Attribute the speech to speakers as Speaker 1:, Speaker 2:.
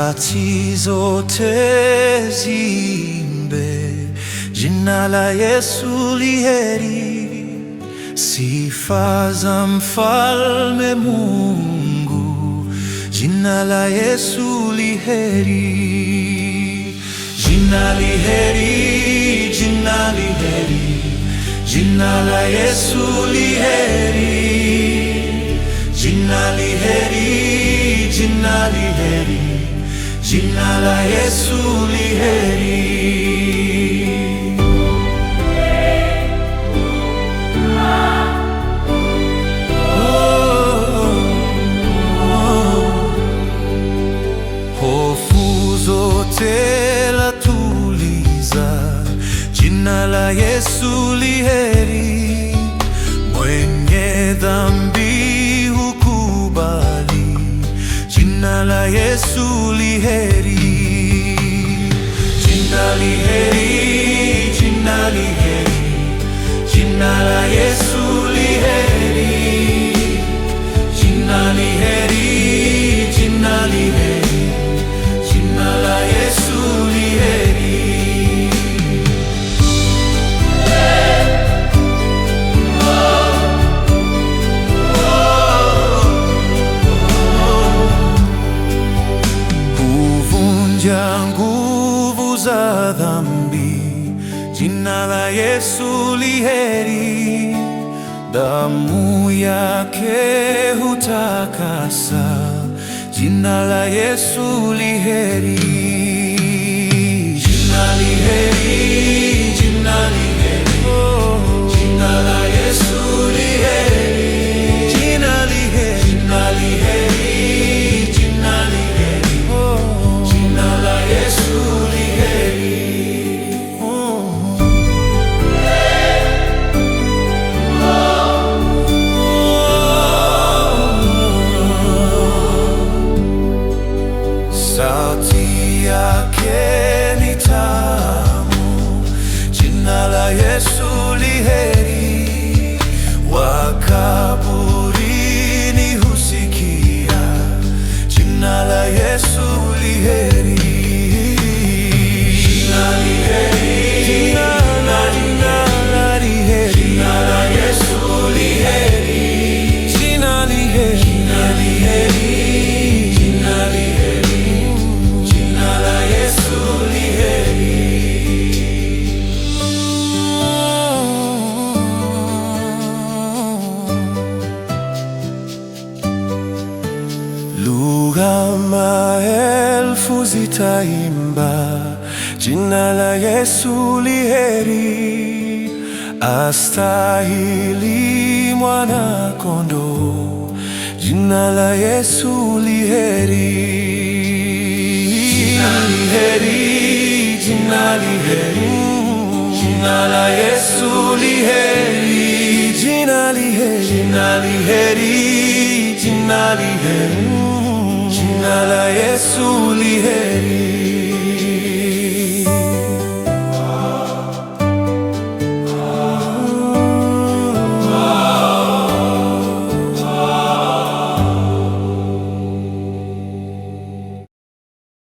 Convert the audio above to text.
Speaker 1: Sauti zote ziimbe, jina la Yesu li heri. Sifa za Mfalme Mungu, jina la Yesu li heri. Jina li heri, jina li heri, jina la Yesu li heri. Jina li heri, jina li heri, jina la Yesu li heri. Hofu zote la tuliza, jina la Yesu li heri. Mwenye dhambi hukubali, jina la Yesu li heri. Jina li heri, jina li heri, jina la Yesu li heri. Jina li heri, jina li heri, jina la Yesu li heri. Huvunja nguvu za dhambi, jina la Yesu li heri. Damu yake hutakasa, jina la Yesu li heri. Jina li heri, jina li heri, jina la Yesu li heri. Jina li heri, jina li heri, jina li heri, jina la Yesu li heri. Sauti yake ni tamu, jina la Yesu li heri. Wakaburini husikia, jina la Yesu li heri. Jina li heri, jina li heri, jina la Yesu li heri. Jina li heri, jina li heri, jina li heri, jina la Yesu li heri. Lugha maelfu zitaimba, jina la Yesu li heri. Astahili mwana kondoo, jina la Yesu li heri. Jina li heri, jina li heri, jina la Yesu li heri. Jina li heri, jina li heri, jina li heri, jina la Yesu li heri.